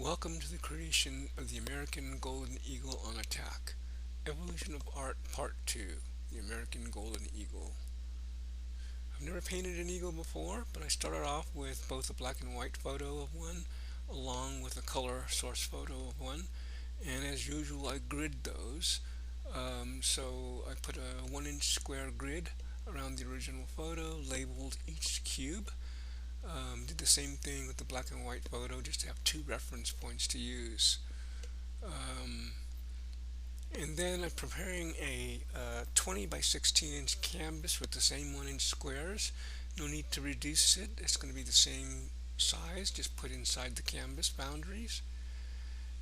Welcome to the creation of the American Golden Eagle on Attack. Evolution of Art Part 2, the American Golden Eagle. I've never painted an eagle before, but I started off with both a black and white photo of one, along with a color source photo of one, and as usual I grid those. So I put a 1-inch square grid around the original photo, labeled each cube. Did the same thing with the black and white photo, just to have two reference points to use. Um, and then I'm preparing a 20 by 16 inch canvas with the same 1-inch squares. No need to reduce it, it's going to be the same size, just put inside the canvas boundaries.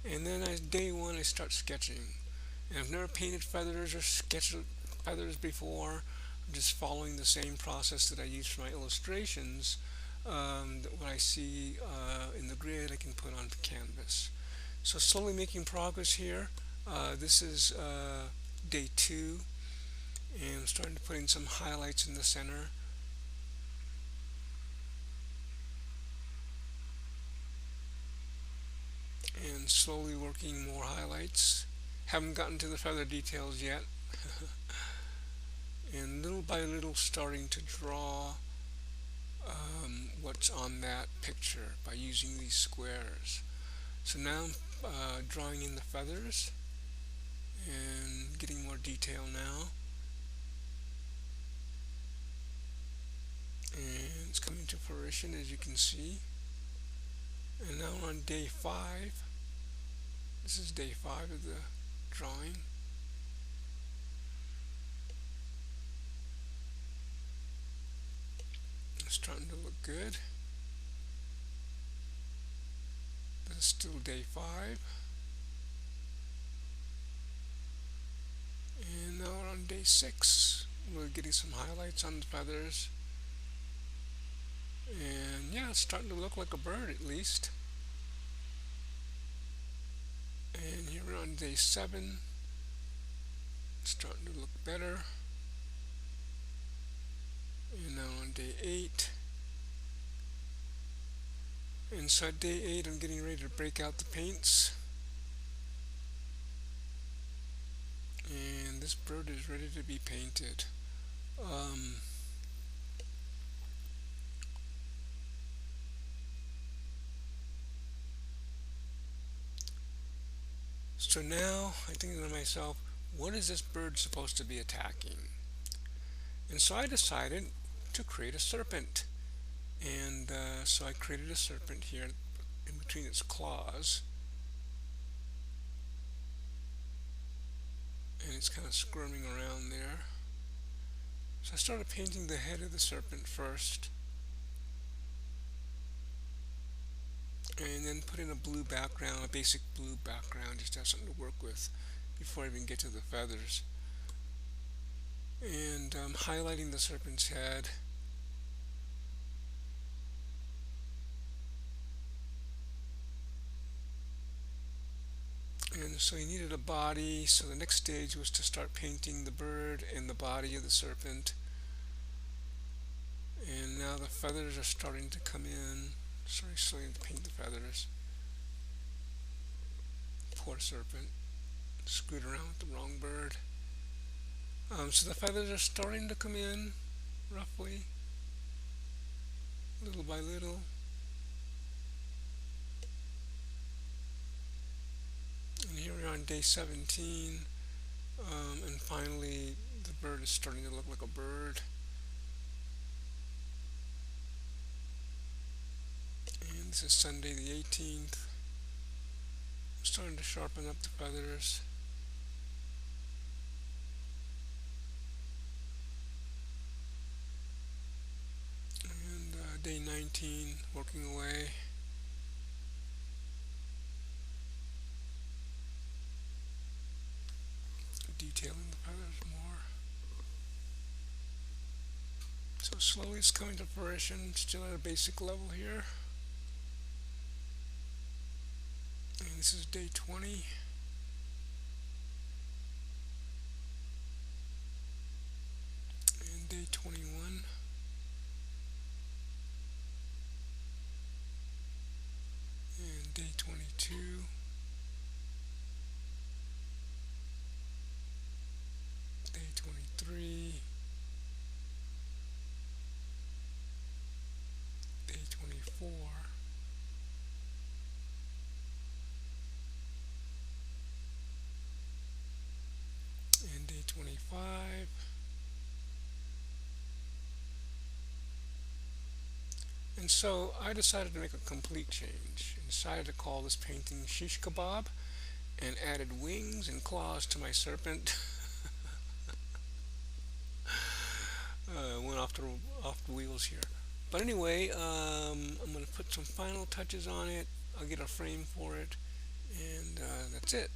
And then day one I start sketching. And I've never painted feathers or sketched feathers before. I'm just following the same process that I use for my illustrations. What I see in the grid I can put on the canvas. So slowly making progress here. This is day 2, and I'm starting to put in some highlights in the center. And slowly working more highlights. Haven't gotten to the feather details yet. And little by little starting to draw what's on that picture by using these squares. So now I'm drawing in the feathers and getting more detail now. And it's coming to fruition, as you can see. And now we're on day 5. This is day 5 of the drawing. It's starting to look good. This is still day 5. And now we're on day 6. We're getting some highlights on the feathers. And yeah, it's starting to look like a bird at least. And here we're on day 7. It's starting to look better. And now on day 8. And so at day 8 I'm getting ready to break out the paints. And this bird is ready to be painted. So now I'm thinking to myself, what is this bird supposed to be attacking? And so I decided to create a serpent. And so I created a serpent here in between its claws. And it's kind of squirming around there. So I started painting the head of the serpent first. And then put in a blue background, a basic blue background, just to have something to work with before I even get to the feathers. And highlighting the serpent's head. And so he needed a body, so the next stage was to start painting the bird and the body of the serpent. And now the feathers are starting to come in. Starting to paint the feathers. Poor serpent. Screwed around with the wrong bird. So the feathers are starting to come in, roughly, little by little. And here we are on day 17. And finally, the bird is starting to look like a bird. And this is Sunday the 18th. I'm starting to sharpen up the feathers. And day 19, working away. Detailing the feathers more. So slowly it's coming to fruition, still at a basic level here. And this is day 20. And day 21. And day 22, day 23, day 24, and day 25. And so I decided to make a complete change and decided to call this painting Shish Kebab and added wings and claws to my serpent. Went off the wheels here. But anyway, I'm going to put some final touches on it. I'll get a frame for it, and that's it.